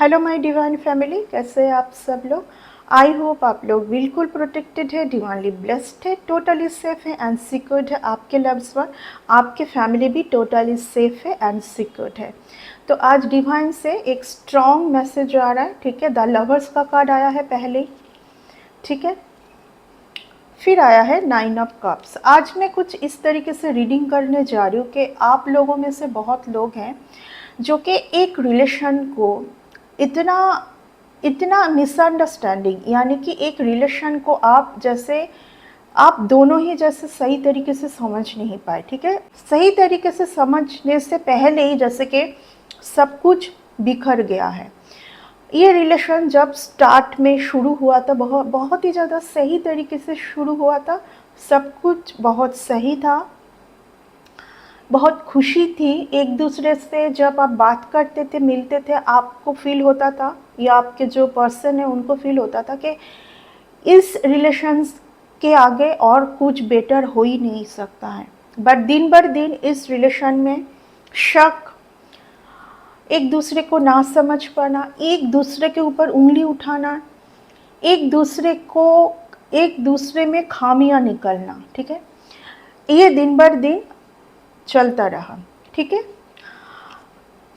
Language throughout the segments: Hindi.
हेलो माय डिवाइन फैमिली, कैसे हैं आप सब लोग। आई होप आप लोग बिल्कुल प्रोटेक्टेड है, डिवाइनली ब्लेस्ड है, टोटली सेफ है एंड सिक्योर्ड है। आपके लव्ड वन, आपके फैमिली भी टोटली सेफ है एंड सिक्योर्ड है। तो आज डिवाइन से एक स्ट्रॉन्ग मैसेज आ रहा है, ठीक है। द लवर्स का कार्ड आया है पहले ही, ठीक है। फिर आया है 9 ऑफ कप्स। आज मैं कुछ इस तरीके से रीडिंग करने जा रही हूँ कि आप लोगों में से बहुत लोग हैं जो कि एक रिलेशन को इतना इतना मिसअंडरस्टैंडिंग, यानी कि एक रिलेशन को आप दोनों ही जैसे सही तरीके से समझ नहीं पाए, ठीक है। सही तरीके से समझने से पहले ही जैसे कि सब कुछ बिखर गया है। ये रिलेशन जब स्टार्ट में शुरू हुआ था, बहुत बहुत ही ज़्यादा सही तरीके से शुरू हुआ था। सब कुछ बहुत सही था, बहुत खुशी थी। एक दूसरे से जब आप बात करते थे, मिलते थे, आपको फील होता था या आपके जो पर्सन है उनको फील होता था कि इस रिलेशन के आगे और कुछ बेटर हो ही नहीं सकता है। बट दिन बर दिन इस रिलेशन में शक, एक दूसरे को ना समझ पाना, एक दूसरे के ऊपर उंगली उठाना, एक दूसरे में खामियां निकलना, ठीक है, ये दिन बर दिन चलता रहा, ठीक है।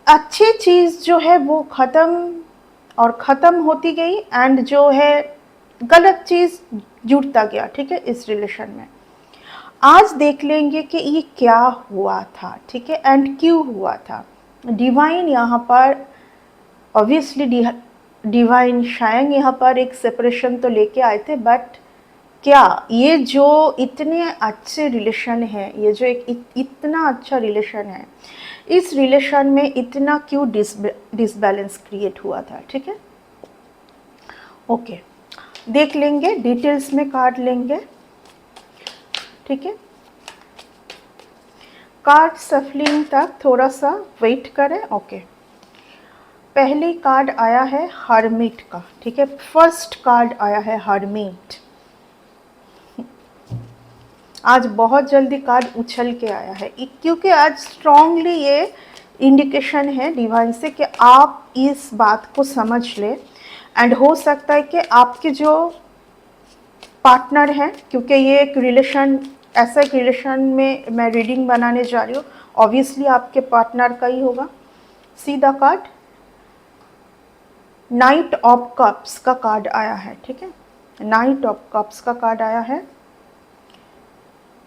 अच्छी चीज़ जो है वो ख़त्म होती गई एंड जो है गलत चीज़ जुड़ता गया, ठीक है, इस रिलेशन में। आज देख लेंगे कि ये क्या हुआ था, ठीक है, एंड क्यों हुआ था। डिवाइन यहाँ पर ऑब्वियसली डिवाइन शायद यहाँ पर एक सेपरेशन तो लेके आए थे, बट क्या ये जो इतने अच्छे रिलेशन है, ये जो इतना अच्छा रिलेशन है, इस रिलेशन में इतना क्यों डिसबैलेंस क्रिएट हुआ था, ठीक है। ओके, देख लेंगे, डिटेल्स में कार्ड लेंगे, ठीक है। कार्ड सफलिंग तक थोड़ा सा वेट करें। ओके, पहली कार्ड आया है हर्मिट का, ठीक है। फर्स्ट कार्ड आया है हर्मिट। आज बहुत जल्दी कार्ड उछल के आया है, क्योंकि आज स्ट्रांगली ये इंडिकेशन है डिवाइन से कि आप इस बात को समझ ले। एंड हो सकता है कि आपके जो पार्टनर हैं, क्योंकि ये एक रिलेशन, ऐसा एक रिलेशन में मैं रीडिंग बनाने जा रही हूँ, ऑब्वियसली आपके पार्टनर का ही होगा। See the card, night of cups का कार्ड आया है, ठीक है। नाइट ऑफ कप्स का कार्ड आया है।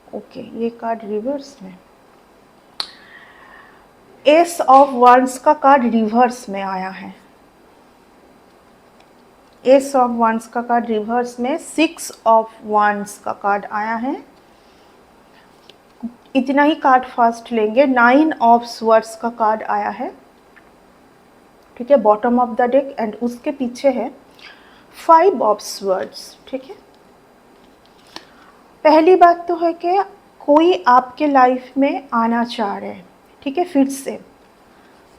ओके, ये कार्ड रिवर्स में। एस ऑफ वंस का कार्ड रिवर्स में आया है। एस ऑफ वंस का कार्ड रिवर्स में। 6 ऑफ वंस का कार्ड आया है। इतना ही कार्ड फास्ट लेंगे। 9 ऑफ स्वर्ड्स का कार्ड आया है, ठीक है, bottom of the deck. And उसके पीछे है 5 ऑफ स्वर्ड्स, ठीक है। पहली बात तो है कि कोई आपके लाइफ में आना चाह रहे हैं, ठीक है,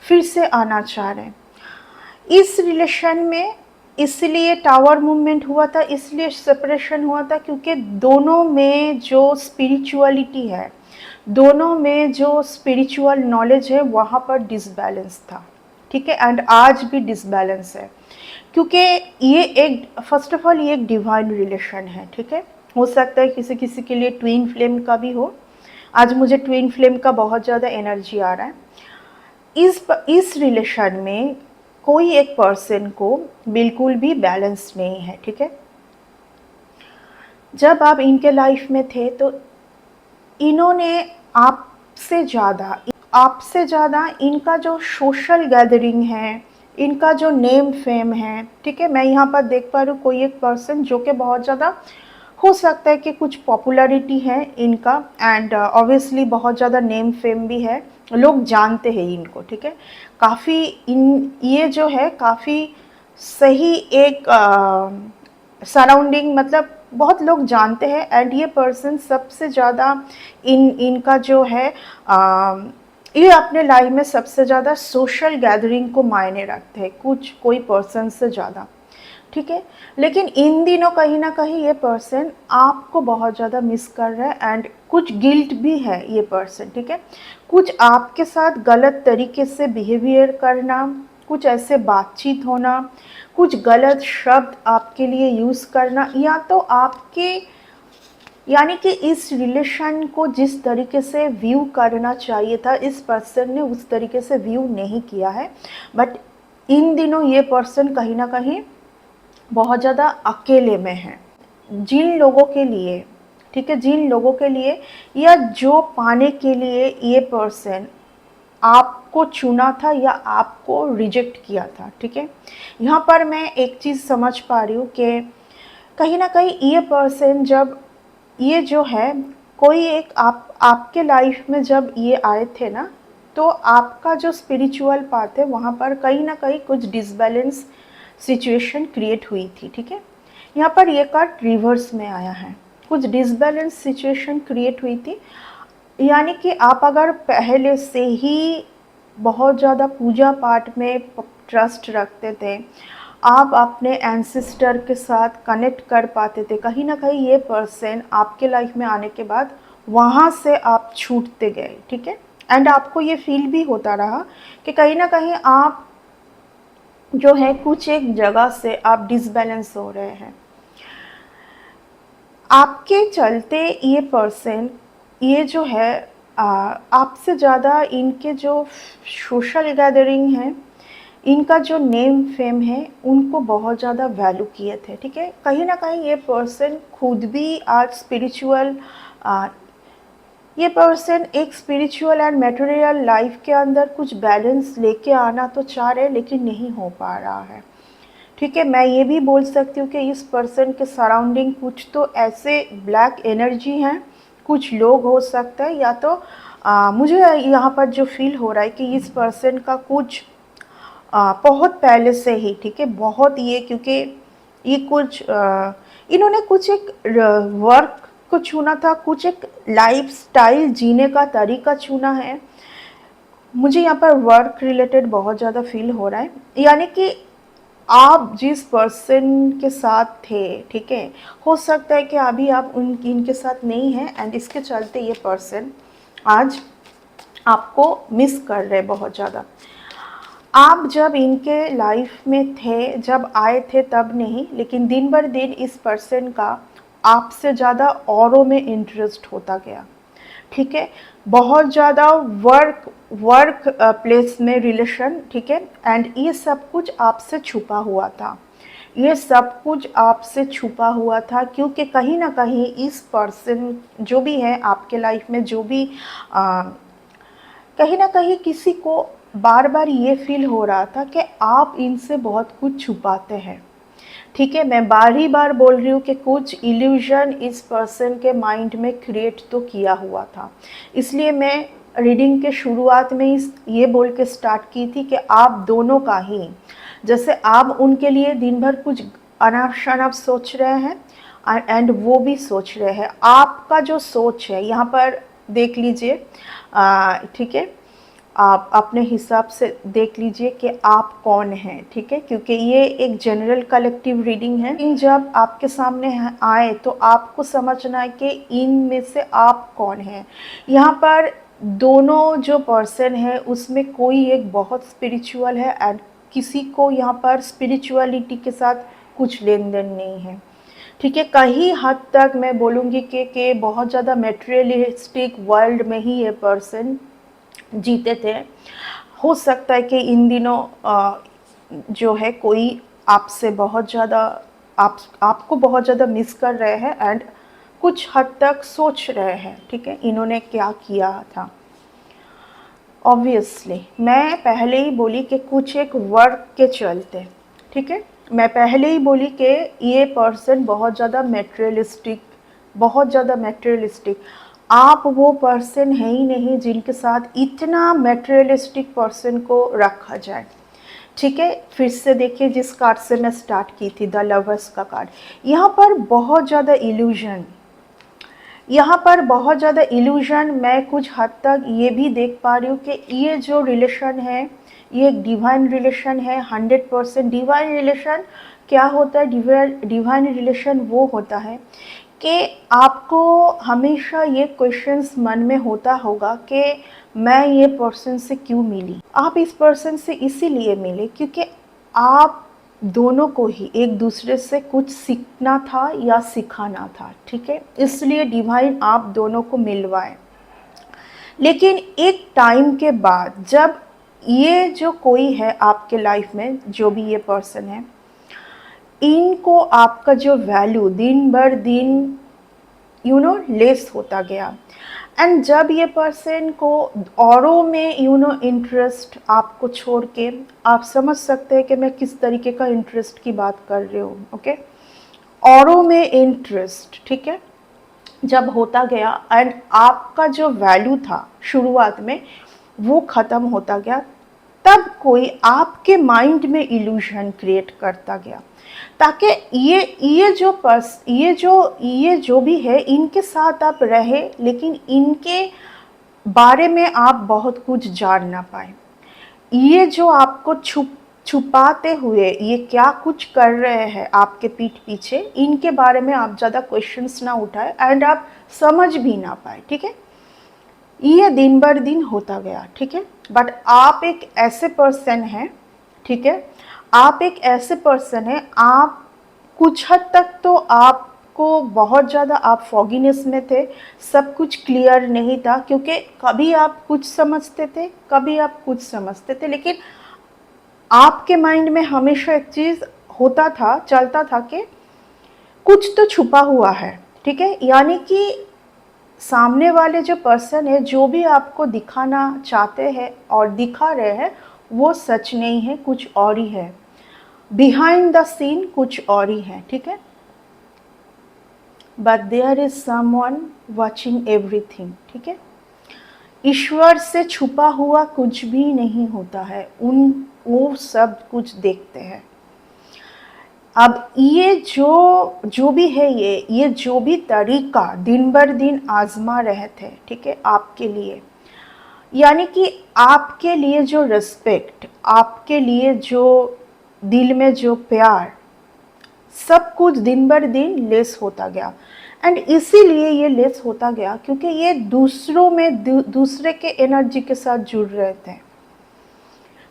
फिर से आना चाह रहे हैं इस रिलेशन में। इसलिए टावर मूवमेंट हुआ था, इसलिए सेपरेशन हुआ था, क्योंकि दोनों में जो स्पिरिचुअलिटी है, दोनों में जो स्पिरिचुअल नॉलेज है, वहाँ पर डिसबैलेंस था, ठीक है। एंड आज भी डिसबैलेंस है, क्योंकि ये एक, फर्स्ट ऑफ ऑल, ये एक डिवाइन रिलेशन है, ठीक है। हो सकता है किसी किसी के लिए ट्विन फ्लेम का भी हो। आज मुझे ट्विन फ्लेम का बहुत ज़्यादा एनर्जी आ रहा है। इस रिलेशन में कोई एक पर्सन को बिल्कुल भी बैलेंस नहीं है, ठीक है। जब आप इनके लाइफ में थे तो इन्होंने आपसे ज़्यादा इनका जो सोशल गैदरिंग है, इनका जो नेम फेम है, ठीक है। मैं यहाँ पर देख पा रही हूँ कोई एक पर्सन जो कि बहुत ज़्यादा, हो सकता है कि कुछ पॉपुलैरिटी है इनका, एंड ऑब्वियसली बहुत ज़्यादा नेम फेम भी है, लोग जानते हैं इनको, ठीक है। काफ़ी ये जो है काफ़ी सही एक सराउंडिंग, मतलब बहुत लोग जानते हैं। एंड ये पर्सन सबसे ज़्यादा इनका जो है ये अपने लाइफ में सबसे ज़्यादा सोशल गैदरिंग को मायने रखते हैं, कोई पर्सन से ज़्यादा, ठीक है। लेकिन इन दिनों कहीं ना कहीं ये पर्सन आपको बहुत ज़्यादा मिस कर रहा है, एंड कुछ गिल्ट भी है ये पर्सन, ठीक है। कुछ आपके साथ गलत तरीके से बिहेवियर करना, कुछ ऐसे बातचीत होना, कुछ गलत शब्द आपके लिए यूज़ करना, या तो आपके यानी कि इस रिलेशन को जिस तरीके से व्यू करना चाहिए था इस पर्सन ने उस तरीके से व्यू नहीं किया है। बट इन दिनों ये पर्सन कहीं ना कहीं बहुत ज़्यादा अकेले में है। जिन लोगों के लिए, ठीक है, जिन लोगों के लिए या जो पाने के लिए ये पर्सन आपको चुना था या आपको रिजेक्ट किया था, ठीक है, यहाँ पर मैं एक चीज़ समझ पा रही हूँ कि कहीं ना कहीं ये पर्सन जब ये जो है कोई एक आपके लाइफ में जब ये आए थे ना, तो आपका जो स्पिरिचुअल पाथ है वहाँ पर कहीं ना कहीं कुछ डिसबैलेंस सिचुएशन क्रिएट हुई थी, ठीक है। यहाँ पर ये कार्ड रिवर्स में आया है, कुछ डिसबैलेंस सिचुएशन क्रिएट हुई थी। यानी कि आप अगर पहले से ही बहुत ज़्यादा पूजा पाठ में ट्रस्ट रखते थे, आप अपने एंसेस्टर के साथ कनेक्ट कर पाते थे, कहीं ना कहीं ये पर्सन आपके लाइफ में आने के बाद वहाँ से आप छूटते गए, ठीक है। एंड आपको ये फील भी होता रहा कि कहीं ना कहीं आप जो है कुछ एक जगह से आप डिसबैलेंस हो रहे हैं। आपके चलते ये पर्सन ये जो है आपसे ज़्यादा इनके जो सोशल गैदरिंग है, इनका जो नेम फेम है, उनको बहुत ज़्यादा वैल्यू किए थे, ठीक है। कहीं ना कहीं ये पर्सन खुद भी आज स्पिरिचुअल ये पर्सन एक स्पिरिचुअल एंड मटेरियल लाइफ के अंदर कुछ बैलेंस लेके आना तो चाह रहे लेकिन नहीं हो पा रहा है, ठीक है। मैं ये भी बोल सकती हूँ कि इस पर्सन के सराउंडिंग कुछ तो ऐसे ब्लैक एनर्जी हैं, कुछ लोग हो सकते हैं, या तो मुझे यहाँ पर जो फील हो रहा है कि इस पर्सन का कुछ बहुत पहले से ही, ठीक है, बहुत ये क्योंकि ये कुछ इन्होंने कुछ एक वर्क को चुना था, कुछ एक लाइफ स्टाइल जीने का तरीका चुना है। मुझे यहाँ पर वर्क रिलेटेड बहुत ज़्यादा फील हो रहा है, यानी कि आप जिस पर्सन के साथ थे, ठीक है, हो सकता है कि अभी आप इनके साथ नहीं हैं एंड इसके चलते ये पर्सन आज आपको मिस कर रहे बहुत ज़्यादा। आप जब इनके लाइफ में थे, जब आए थे तब नहीं, लेकिन दिन बर दिन इस पर्सन का आपसे ज़्यादा औरों में इंटरेस्ट होता गया, ठीक है। बहुत ज़्यादा वर्क प्लेस में रिलेशन, ठीक है, एंड ये सब कुछ आपसे छुपा हुआ था, ये सब कुछ आपसे छुपा हुआ था क्योंकि कहीं ना कहीं इस पर्सन जो भी है आपके लाइफ में, जो भी कहीं ना कहीं किसी को बार बार ये फील हो रहा था कि आप इनसे बहुत कुछ छुपाते हैं, ठीक है। मैं बार ही बार बोल रही हूँ कि कुछ इल्यूजन इस पर्सन के माइंड में क्रिएट तो किया हुआ था, इसलिए मैं रीडिंग के शुरुआत में ही ये बोल के स्टार्ट की थी कि आप दोनों का ही, जैसे आप उनके लिए दिन भर कुछ अनाप शनाप सोच रहे हैं एंड वो भी सोच रहे हैं, आपका जो सोच है यहाँ पर देख लीजिए, ठीक है, आप अपने हिसाब से देख लीजिए कि आप कौन हैं, ठीक है, क्योंकि ये एक जनरल कलेक्टिव रीडिंग है। इन जब आपके सामने आए तो आपको समझना है कि इनमें से आप कौन हैं। यहाँ पर दोनों जो पर्सन है उसमें कोई एक बहुत स्पिरिचुअल है एंड किसी को यहाँ पर स्पिरिचुअलिटी के साथ कुछ लेन देन नहीं है, ठीक है। कहीं हद तक मैं बोलूँगी कि बहुत ज़्यादा मेटेरियलिस्टिक वर्ल्ड में ही ये पर्सन जीते थे। हो सकता है कि इन दिनों जो है कोई आपसे बहुत ज़्यादा आपको बहुत ज़्यादा मिस कर रहे हैं एंड कुछ हद तक सोच रहे हैं, ठीक है, इन्होंने क्या किया था। ऑब्वियसली मैं पहले ही बोली कि कुछ एक वर्क के चलते, ठीक है, मैं पहले ही बोली कि ये पर्सन बहुत ज़्यादा मेटेरियलिस्टिक, बहुत ज़्यादा मेटेरियलिस्टिक, आप वो पर्सन है ही नहीं जिनके साथ इतना मेटेरियलिस्टिक पर्सन को रखा जाए, ठीक है। फिर से देखिए जिस कार्ड से मैं स्टार्ट की थी, द लवर्स का कार्ड, यहाँ पर बहुत ज़्यादा इल्यूजन, यहाँ पर बहुत ज़्यादा इल्यूजन, मैं कुछ हद तक ये भी देख पा रही हूँ कि ये जो रिलेशन है ये एक डिवाइन रिलेशन है, 100% डिवाइन रिलेशन। क्या होता है डिवाइन रिलेशन? वो होता है कि आपको हमेशा ये क्वेश्चंस मन में होता होगा कि मैं ये पर्सन से क्यों मिली। आप इस पर्सन से इसीलिए मिले क्योंकि आप दोनों को ही एक दूसरे से कुछ सीखना था या सिखाना था, ठीक है, इसलिए डिवाइन आप दोनों को मिलवाए। लेकिन एक टाइम के बाद जब ये जो कोई है आपके लाइफ में, जो भी ये पर्सन है, इनको आपका जो वैल्यू दिन भर दिन लेस होता गया। एंड जब ये पर्सन को औरों में इंटरेस्ट आपको छोड़ के, आप समझ सकते हैं कि मैं किस तरीके का इंटरेस्ट की बात कर रही हूँ, ओके, औरों में इंटरेस्ट, ठीक है, जब होता गया एंड आपका जो वैल्यू था शुरुआत में वो ख़त्म होता गया, तब कोई आपके माइंड में इल्यूशन क्रिएट करता गया ताकि ये जो भी है इनके साथ आप रहे, लेकिन इनके बारे में आप बहुत कुछ जान ना पाए। ये जो आपको छुपाते हुए ये क्या कुछ कर रहे हैं आपके पीठ पीछे, इनके बारे में आप ज़्यादा क्वेश्चंस ना उठाए एंड आप समझ भी ना पाए, ठीक है। ये दिन भर दिन होता गया, ठीक है, बट आप एक ऐसे पर्सन हैं, ठीक है, आप एक ऐसे पर्सन हैं, आप कुछ हद तक तो आपको बहुत ज़्यादा आप फॉगीनेस में थे, सब कुछ क्लियर नहीं था क्योंकि कभी आप कुछ समझते थे, कभी आप कुछ समझते थे, लेकिन आपके माइंड में हमेशा एक चीज़ होता था, चलता था कि कुछ तो छुपा हुआ है, ठीक है, यानी कि सामने वाले जो पर्सन है जो भी आपको दिखाना चाहते हैं और दिखा रहे हैं वो सच नहीं है, कुछ और ही है, बिहाइंड द सीन कुछ और ही है, ठीक है, but there is someone watching everything, ठीक है। ईश्वर से छुपा हुआ कुछ भी नहीं होता है, वो सब कुछ देखते हैं। अब ये जो भी है, ये जो भी तरीका दिन भर दिन आजमा रहे थे, ठीक है, आपके लिए, यानी कि आपके लिए जो रिस्पेक्ट, आपके लिए जो दिल में जो प्यार, सब कुछ दिन भर दिन लेस होता गया। एंड इसीलिए ये लेस होता गया क्योंकि ये दूसरों में दूसरे के एनर्जी के साथ जुड़ रहे थे।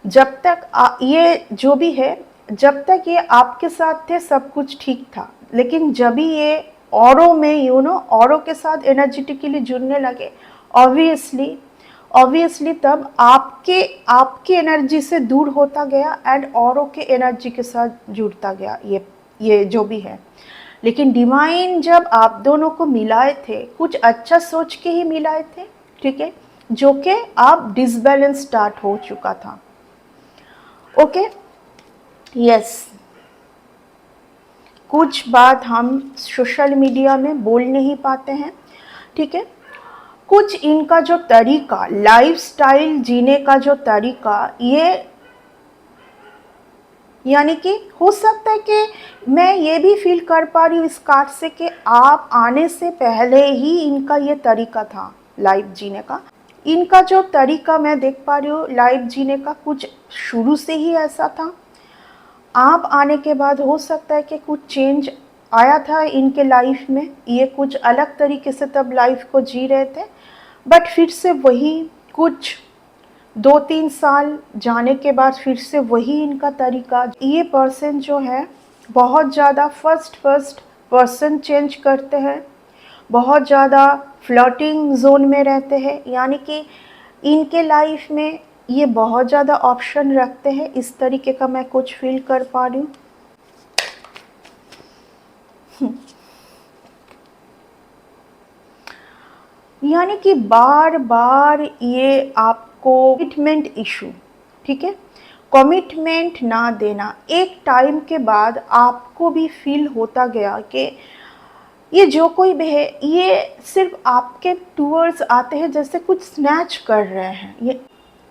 जब तक ये जो भी है, जब तक ये आपके साथ थे सब कुछ ठीक था, लेकिन जब भी ये औरों में औरों के साथ एनर्जेटिकली जुड़ने लगे, ऑब्वियसली तब आपके एनर्जी से दूर होता गया एंड औरों के एनर्जी के साथ जुड़ता गया, ये जो भी है। लेकिन डिवाइन जब आप दोनों को मिलाए थे, कुछ अच्छा सोच के ही मिलाए थे, ठीक है, जो कि आप डिसबैलेंस स्टार्ट हो चुका था, ओके, यस। कुछ बात हम सोशल मीडिया में बोल नहीं पाते हैं, ठीक है, कुछ इनका जो तरीका, लाइफस्टाइल जीने का जो तरीका, ये यानी कि हो सकता है कि मैं ये भी फील कर पा रही हूँ इस कार्ड से कि आप आने से पहले ही इनका ये तरीका था लाइफ जीने का। इनका जो तरीका मैं देख पा रही हूँ लाइफ जीने का, कुछ शुरू से ही ऐसा था। आप आने के बाद हो सकता है कि कुछ चेंज आया था इनके लाइफ में, ये कुछ अलग तरीके से तब लाइफ को जी रहे थे, बट फिर से वही कुछ 2-3 साल जाने के बाद फिर से वही इनका तरीका। ये पर्सन जो है बहुत ज़्यादा फर्स्ट पर्सन चेंज करते हैं, बहुत ज़्यादा फ्लर्टिंग जोन में रहते हैं, यानी कि इनके लाइफ में ये बहुत ज़्यादा ऑप्शन रखते हैं, इस तरीके का मैं कुछ फील कर पा रही हूँ। यानी कि बार बार ये आपको कमिटमेंट इशू, ठीक है, कमिटमेंट ना देना, एक टाइम के बाद आपको भी फील होता गया कि ये जो कोई भी है ये सिर्फ आपके टूवर्ड्स आते हैं जैसे कुछ स्नैच कर रहे हैं।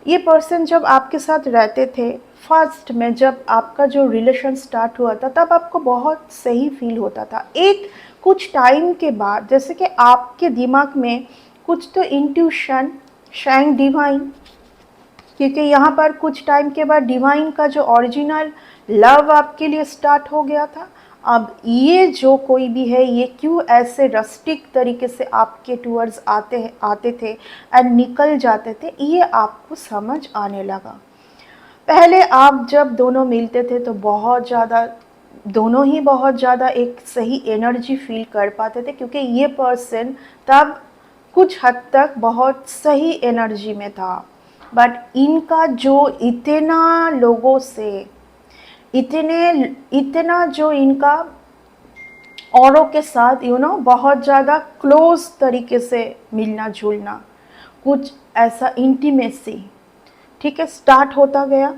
ये पर्सन जब आपके साथ रहते थे फर्स्ट में, जब आपका जो रिलेशन स्टार्ट हुआ था तब आपको बहुत सही फील होता था। एक कुछ टाइम के बाद जैसे कि आपके दिमाग में कुछ तो इंट्यूशन, शायद डिवाइन, क्योंकि यहाँ पर कुछ टाइम के बाद डिवाइन का जो ओरिजिनल लव आपके लिए स्टार्ट हो गया था, अब ये जो कोई भी है ये क्यों ऐसे रस्टिक तरीके से आपके टूवर्ड्स आते थे एंड निकल जाते थे, ये आपको समझ आने लगा। पहले आप जब दोनों मिलते थे तो बहुत ज़्यादा, दोनों ही बहुत ज़्यादा एक सही एनर्जी फील कर पाते थे, क्योंकि ये पर्सन तब कुछ हद तक बहुत सही एनर्जी में था। बट इनका जो इतना लोगों से इतना जो इनका औरों के साथ बहुत ज़्यादा क्लोज तरीके से मिलना जुलना, कुछ ऐसा इंटीमेसी, ठीक है, स्टार्ट होता गया।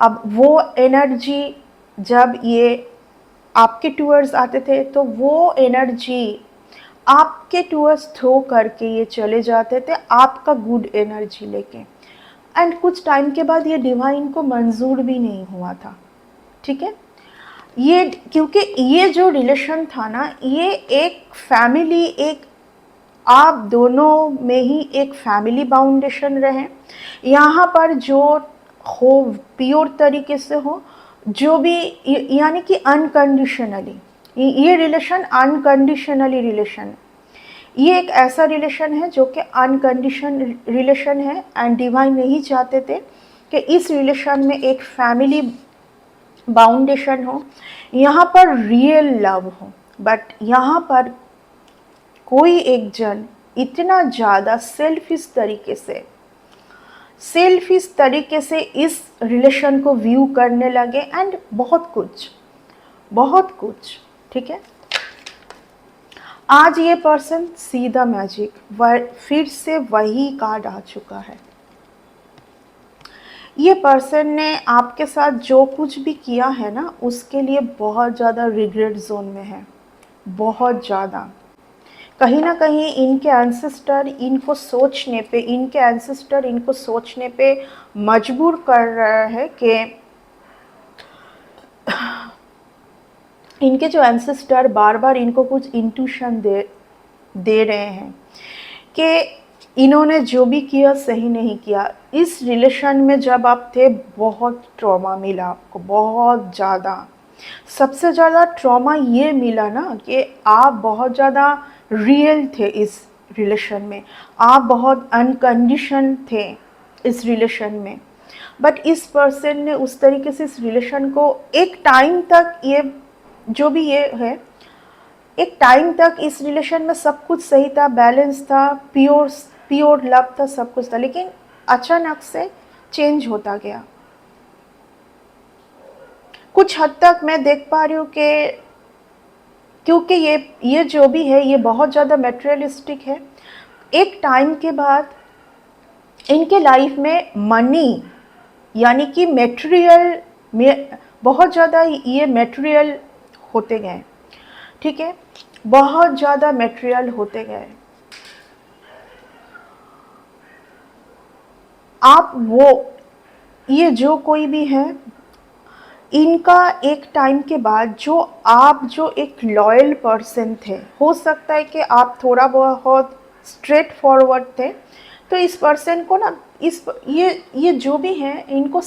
अब वो एनर्जी जब ये आपके टूवर्ड्स आते थे तो वो एनर्जी आपके टूवर्ड्स थ्रो करके ये चले जाते थे आपका गुड एनर्जी लेके। एंड कुछ टाइम के बाद ये डिवाइन को मंजूर भी नहीं हुआ था, ठीक है। ये क्योंकि ये जो रिलेशन था ना, ये एक फैमिली, एक आप दोनों में ही एक फैमिली बाउंडेशन रहे। यहाँ पर जो हो प्योर तरीके से हो, जो भी यानी कि अनकंडीशनली, ये रिलेशन अनकंडीशनली रिलेशन, ये एक ऐसा रिलेशन है जो कि अनकंडीशन रिलेशन है। एंड डिवाइन नहीं चाहते थे कि इस रिलेशन में एक फैमिली बाउंडेशन हो, यहाँ पर रियल लव हो। बट यहाँ पर कोई एक जन इतना ज़्यादा सेल्फिश तरीके से इस रिलेशन को व्यू करने लगे एंड बहुत कुछ, ठीक है। आज ये पर्सन सीधा मैजिक, फिर से वही कार्ड आ चुका है। ये पर्सन ने आपके साथ जो कुछ भी किया है ना, उसके लिए बहुत ज़्यादा रिग्रेट जोन में है, बहुत ज़्यादा। कहीं ना कहीं इनके एंसेस्टर इनको सोचने पे मजबूर कर रहा है कि इनके जो एंसेस्टर बार बार इनको कुछ इंट्यूशन दे रहे हैं कि इन्होंने जो भी किया सही नहीं किया। इस रिलेशन में जब आप थे बहुत ट्रॉमा मिला आपको, बहुत ज़्यादा। सबसे ज़्यादा ट्रॉमा ये मिला ना कि आप बहुत ज़्यादा रियल थे इस रिलेशन में, आप बहुत अनकंडीशन थे इस रिलेशन में। बट इस पर्सन ने उस तरीके से इस रिलेशन को एक टाइम तक, ये जो भी ये है, एक टाइम तक इस रिलेशन में सब कुछ सही था, बैलेंस था, प्योर लव था, सब कुछ था। लेकिन अचानक से चेंज होता गया। कुछ हद तक मैं देख पा रही हूँ कि क्योंकि ये जो भी है ये बहुत ज़्यादा मटेरियलिस्टिक है। एक टाइम के बाद इनके लाइफ में मनी यानी कि मटेरियल में बहुत ज़्यादा ये मटेरियल होते गए, ठीक है, बहुत ज़्यादा मटेरियल होते गए। आप ये जो कोई भी है, इनका एक टाइम के बाद जो एक लॉयल पर्सन थे, हो सकता है कि आप थोड़ा बहुत स्ट्रेट फॉरवर्ड थे, तो इस पर्सन को ना ये जो भी हैं इनको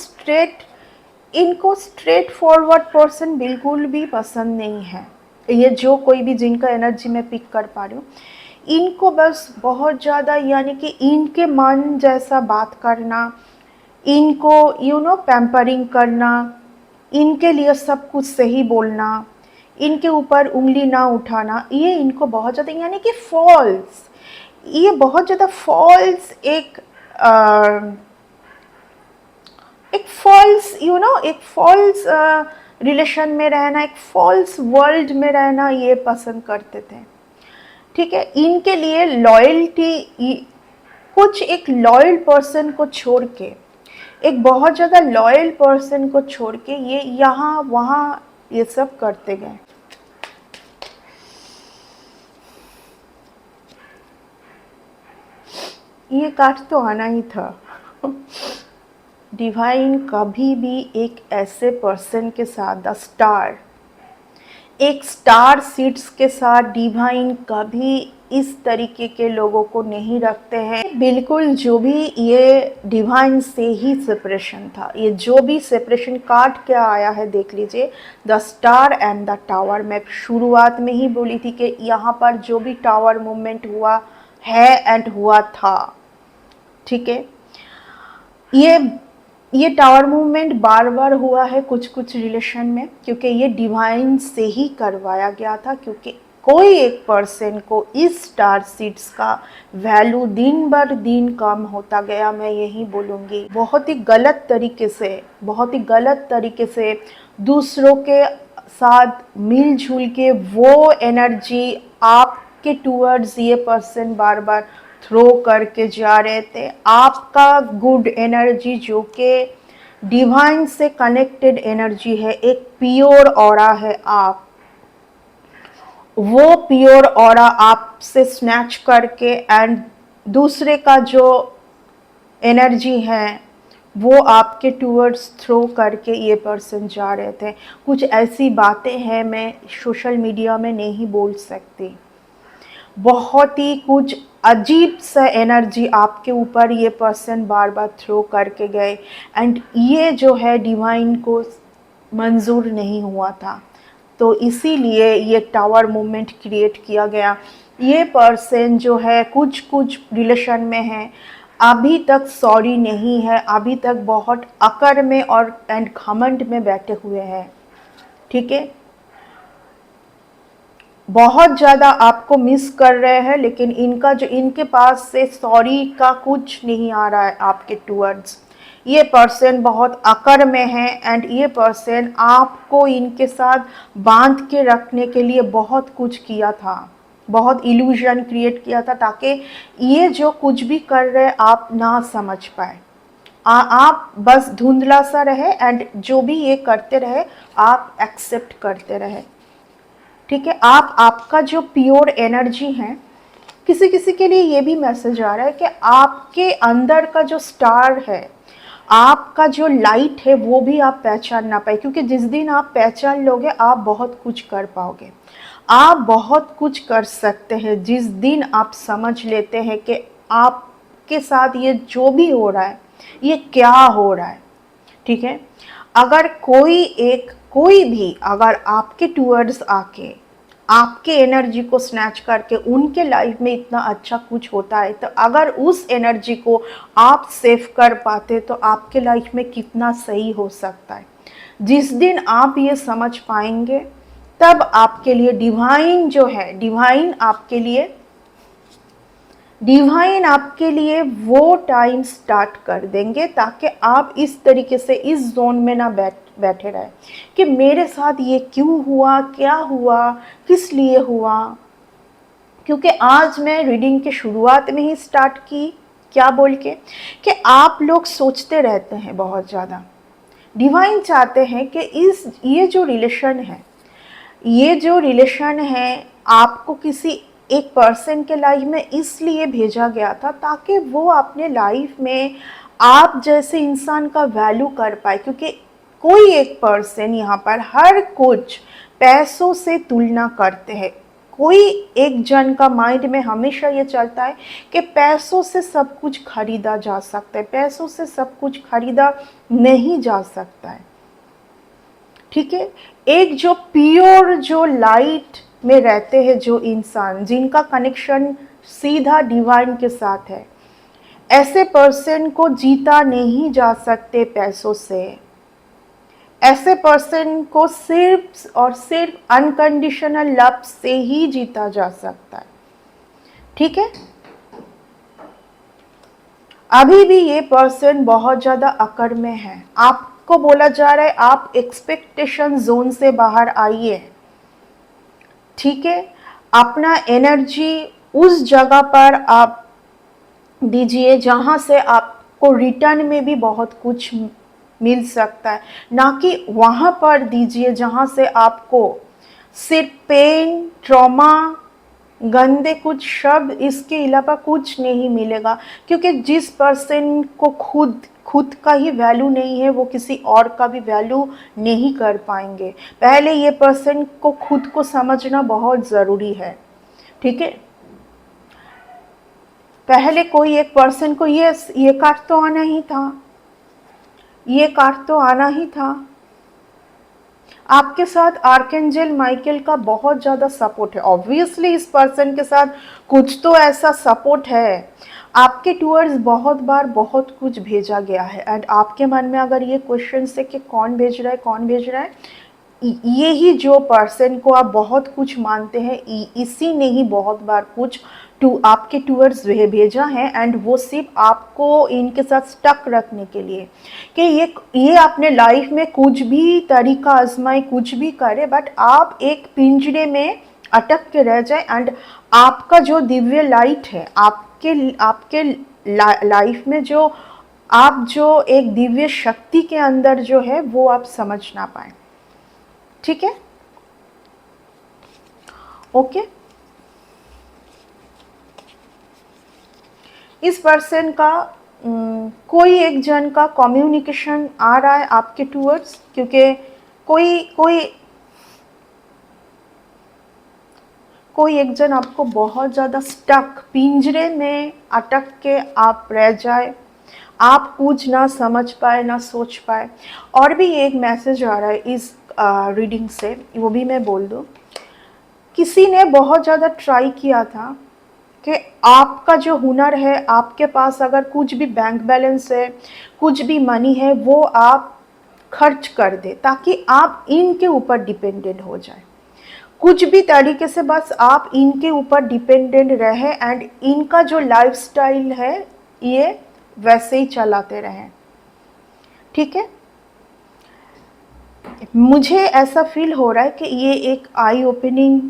स्ट्रेट फॉरवर्ड पर्सन बिल्कुल भी पसंद नहीं है। ये जो कोई भी जिनका एनर्जी मैं पिक कर पा रही हूँ, इनको बस बहुत ज़्यादा यानी कि इनके मन जैसा बात करना, इनको पैम्परिंग करना, इनके लिए सब कुछ सही बोलना, इनके ऊपर उंगली ना उठाना, ये इनको बहुत ज़्यादा यानी कि ये बहुत ज़्यादा फॉल्स एक फॉल्स रिलेशन में रहना, एक फॉल्स वर्ल्ड में रहना ये पसंद करते थे, ठीक है। इनके लिए लॉयल्टी, कुछ एक लॉयल पर्सन को छोड़ के, एक बहुत ज़्यादा लॉयल पर्सन को छोड़ के ये यहाँ वहाँ ये सब करते गए। ये कार्ड तो आना ही था। डिवाइन कभी भी एक ऐसे पर्सन के साथ, एक स्टार सीड्स के साथ डिवाइन कभी इस तरीके के लोगों को नहीं रखते हैं। बिल्कुल जो भी ये डिवाइन से ही सेपरेशन था, ये जो भी सेपरेशन काट के आया है, देख लीजिए the star and the tower. मैं शुरुआत में ही बोली थी कि यहाँ पर जो भी टावर मूवमेंट हुआ है एंड हुआ था, ठीक है, ये टावर मूवमेंट बार बार हुआ है कुछ कुछ रिलेशन में, क्योंकि ये डिवाइन से ही करवाया गया था। क्योंकि कोई एक पर्सन को इस स्टार सीड्स का वैल्यू दिन बर दिन कम होता गया, मैं यही बोलूँगी। बहुत ही गलत तरीके से, बहुत ही गलत तरीके से दूसरों के साथ मिलजुल के वो एनर्जी आपके टूवर्ड्स ये पर्सन बार बार थ्रो करके जा रहे थे। आपका गुड एनर्जी जो कि डिवाइन से कनेक्टेड एनर्जी है, एक प्योर ऑरा है आप, वो प्योर ऑरा आपसे स्नैच करके एंड दूसरे का जो एनर्जी है वो आपके टूवर्ड्स थ्रो करके ये पर्सन जा रहे थे। कुछ ऐसी बातें हैं मैं सोशल मीडिया में नहीं बोल सकती। बहुत ही कुछ अजीब सा एनर्जी आपके ऊपर ये पर्सन बार बार थ्रो करके गए एंड ये जो है डिवाइन को मंजूर नहीं हुआ था, तो इसीलिए ये टावर मूवमेंट क्रिएट किया गया। ये पर्सन जो है कुछ कुछ रिलेशन में है, अभी तक सॉरी नहीं है, अभी तक बहुत अकड़ में और एंड घमंड में बैठे हुए हैं, ठीक है। बहुत ज़्यादा आपको मिस कर रहे हैं, लेकिन इनका जो इनके पास से सॉरी का कुछ नहीं आ रहा है आपके टूवर्ड्स। ये पर्सन बहुत अकड़ में है एंड ये पर्सन आपको इनके साथ बांध के रखने के लिए बहुत कुछ किया था, बहुत इल्यूजन क्रिएट किया था, ताकि ये जो कुछ भी कर रहे आप ना समझ पाए। आप बस धुंधला सा रहे एंड जो भी ये करते रहे आप एक्सेप्ट करते रहे, ठीक है। आपका जो प्योर एनर्जी है, किसी किसी के लिए ये भी मैसेज आ रहा है कि आपके अंदर का जो स्टार है, आपका जो लाइट है, वो भी आप पहचान ना पाए। क्योंकि जिस दिन आप पहचान लोगे आप बहुत कुछ कर पाओगे, आप बहुत कुछ कर सकते हैं। जिस दिन आप समझ लेते हैं कि आपके साथ ये जो भी हो रहा है ये क्या हो रहा है, ठीक है। अगर कोई भी अगर आपके टूवर्ड्स आके आपके एनर्जी को स्नैच करके उनके लाइफ में इतना अच्छा कुछ होता है, तो अगर उस एनर्जी को आप सेव कर पाते तो आपके लाइफ में कितना सही हो सकता है। जिस दिन आप ये समझ पाएंगे तब आपके लिए डिवाइन जो है, डिवाइन आपके लिए वो टाइम स्टार्ट कर देंगे, ताकि आप इस तरीके से इस जोन में ना बैठे रहे कि मेरे साथ ये क्यों हुआ, क्या हुआ, किस लिए हुआ। क्योंकि आज मैं रीडिंग के शुरुआत में ही स्टार्ट की क्या बोल के कि आप लोग सोचते रहते हैं बहुत ज़्यादा। डिवाइन चाहते हैं कि ये जो रिलेशन है आपको किसी एक पर्सन के लाइफ में इसलिए भेजा गया था ताकि वो अपने लाइफ में आप जैसे इंसान का वैल्यू कर पाए। क्योंकि कोई एक पर्सन यहाँ पर हर कुछ पैसों से तुलना करते हैं। कोई एक जन का माइंड में हमेशा ये चलता है कि पैसों से सब कुछ खरीदा जा सकता है, पैसों से सब कुछ खरीदा नहीं जा सकता है, ठीक है। एक जो प्योर जो लाइट में रहते हैं जो इंसान, जिनका कनेक्शन सीधा डिवाइन के साथ है, ऐसे पर्सन को जीता नहीं जा सकते पैसों से। ऐसे पर्सन को सिर्फ और सिर्फ अनकंडीशनल लव से ही जीता जा सकता है, ठीक है। अभी भी ये पर्सन बहुत ज़्यादा अकड़ में है। आपको बोला जा रहा है आप एक्सपेक्टेशन जोन से बाहर आइए, ठीक है। अपना एनर्जी उस जगह पर आप दीजिए जहाँ से आपको रिटर्न में भी बहुत कुछ मिल सकता है, ना कि वहाँ पर दीजिए जहाँ से आपको सिर्फ पेन, ट्रॉमा, गंदे कुछ शब्द, इसके अलावा कुछ नहीं मिलेगा। क्योंकि जिस पर्सन को खुद का ही वैल्यू नहीं है वो किसी और का भी वैल्यू नहीं कर पाएंगे। पहले ये पर्सन को खुद को समझना बहुत ज़रूरी है, ठीक है। पहले कोई एक पर्सन को ये कार्ड तो आना ही था, ये कार्ड तो आना ही था। आपके साथ आर्कएंजल माइकल का बहुत ज़्यादा सपोर्ट है। ऑब्वियसली इस पर्सन के साथ कुछ तो ऐसा सपोर्ट है। आपके टूवर्ड्स बहुत बार बहुत कुछ भेजा गया है एंड आपके मन में अगर ये क्वेश्चन है कि कौन भेज रहा है, कौन भेज रहा है, ये ही जो पर्सन को आप बहुत कुछ मानते हैं, इसी ने ही बहुत बार कुछ आपके टूवर्ड्स भेजा है एंड वो सिर्फ आपको इनके साथ स्टक रखने के लिए कि ये अपने लाइफ में कुछ भी तरीका आजमाए, कुछ भी करे, बट आप एक पिंजरे में अटक के रह जाए एंड आपका जो दिव्य लाइट है, आपके लाइफ में जो आप जो एक दिव्य शक्ति के अंदर जो है वो आप समझ ना पाए। ठीक है, ओके। इस पर्सन का कोई एक जन का कम्युनिकेशन आ रहा है आपके टूवर्ड्स, क्योंकि कोई एक जन आपको बहुत ज़्यादा स्टक, पिंजरे में अटक के आप रह जाए, आप कुछ ना समझ पाए, ना सोच पाए। और भी एक मैसेज आ रहा है इस रीडिंग से, वो भी मैं बोल दूँ। किसी ने बहुत ज़्यादा ट्राई किया था कि आपका जो हुनर है, आपके पास अगर कुछ भी बैंक बैलेंस है, कुछ भी मनी है, वो आप खर्च कर दे ताकि आप इनके ऊपर डिपेंडेंट हो जाए। कुछ भी तरीके से बस आप इनके ऊपर डिपेंडेंट रहे एंड इनका जो लाइफस्टाइल है ये वैसे ही चलाते रहें। ठीक है, मुझे ऐसा फील हो रहा है कि ये एक आई ओपनिंग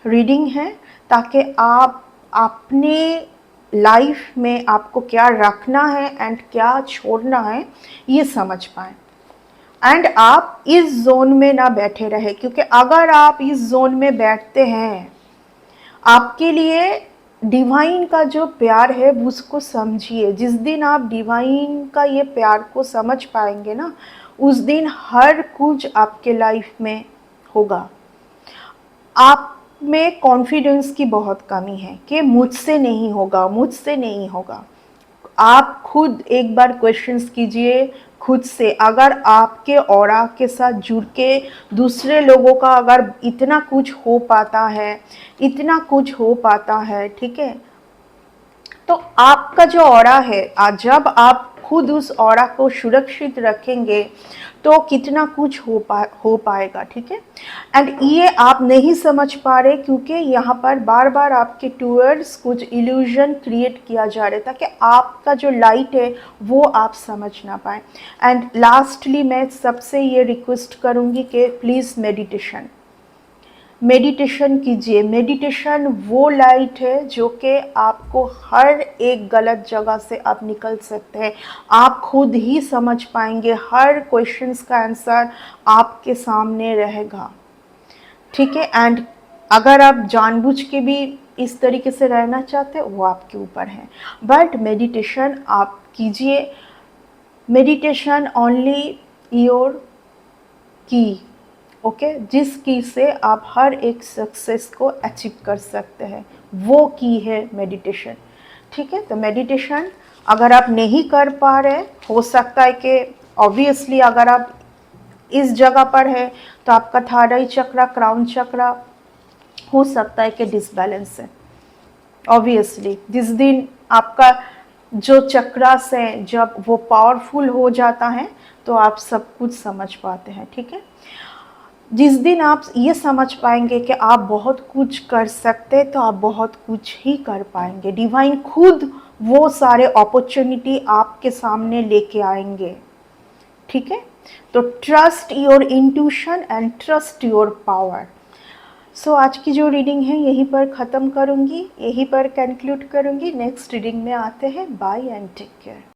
रीडिंग है ताकि आप अपने लाइफ में आपको क्या रखना है एंड क्या छोड़ना है ये समझ पाएँ एंड आप इस जोन में ना बैठे रहे, क्योंकि अगर आप इस जोन में बैठते हैं, आपके लिए डिवाइन का जो प्यार है उसको समझिए। जिस दिन आप डिवाइन का ये प्यार को समझ पाएंगे ना, उस दिन हर कुछ आपके लाइफ में होगा। आप में कॉन्फिडेंस की बहुत कमी है कि मुझसे नहीं होगा, मुझसे नहीं होगा। आप खुद एक बार क्वेश्चंस कीजिए खुद से, अगर आपके ऑरा के साथ जुड़ के दूसरे लोगों का अगर इतना कुछ हो पाता है, इतना कुछ हो पाता है, ठीक है, तो आपका जो ऑरा है, जब आप खुद उस ऑरा को सुरक्षित रखेंगे तो कितना कुछ हो पाएगा। ठीक है, एंड ये आप नहीं समझ पा रहे क्योंकि यहाँ पर बार बार आपके टूवर्ड्स कुछ इल्यूजन क्रिएट किया जा रहा है ताकि आपका जो लाइट है वो आप समझ ना पाए। एंड लास्टली मैं सबसे ये रिक्वेस्ट करूँगी कि प्लीज़ मेडिटेशन कीजिए। मेडिटेशन वो लाइट है जो कि आपको हर एक गलत जगह से आप निकल सकते हैं। आप खुद ही समझ पाएंगे, हर क्वेश्चंस का आंसर आपके सामने रहेगा। ठीक है, एंड अगर आप जानबूझ के भी इस तरीके से रहना चाहते हैं वो आपके ऊपर है, बट मेडिटेशन आप कीजिए। मेडिटेशन ओनली योर की, ओके, जिस की से आप हर एक सक्सेस को अचीव कर सकते हैं, वो की है मेडिटेशन। ठीक है, तो मेडिटेशन अगर आप नहीं कर पा रहे, हो सकता है कि ऑब्वियसली अगर आप इस जगह पर है तो आपका थर्ड आई चक्रा, क्राउन चक्रा हो सकता है कि डिसबैलेंस है। ऑब्वियसली जिस दिन आपका जो चक्रास है जब वो पावरफुल हो जाता है तो आप सब कुछ समझ पाते हैं। ठीक है, जिस दिन आप ये समझ पाएंगे कि आप बहुत कुछ कर सकते हैं तो आप बहुत कुछ ही कर पाएंगे। डिवाइन खुद वो सारे अपॉर्चुनिटी आपके सामने लेके आएंगे। ठीक है, तो trust your intuition and trust your power. So आज की जो रीडिंग है यहीं पर ख़त्म करूँगी, यहीं पर कंक्लूड करूँगी। नेक्स्ट रीडिंग में आते हैं। Bye and take care.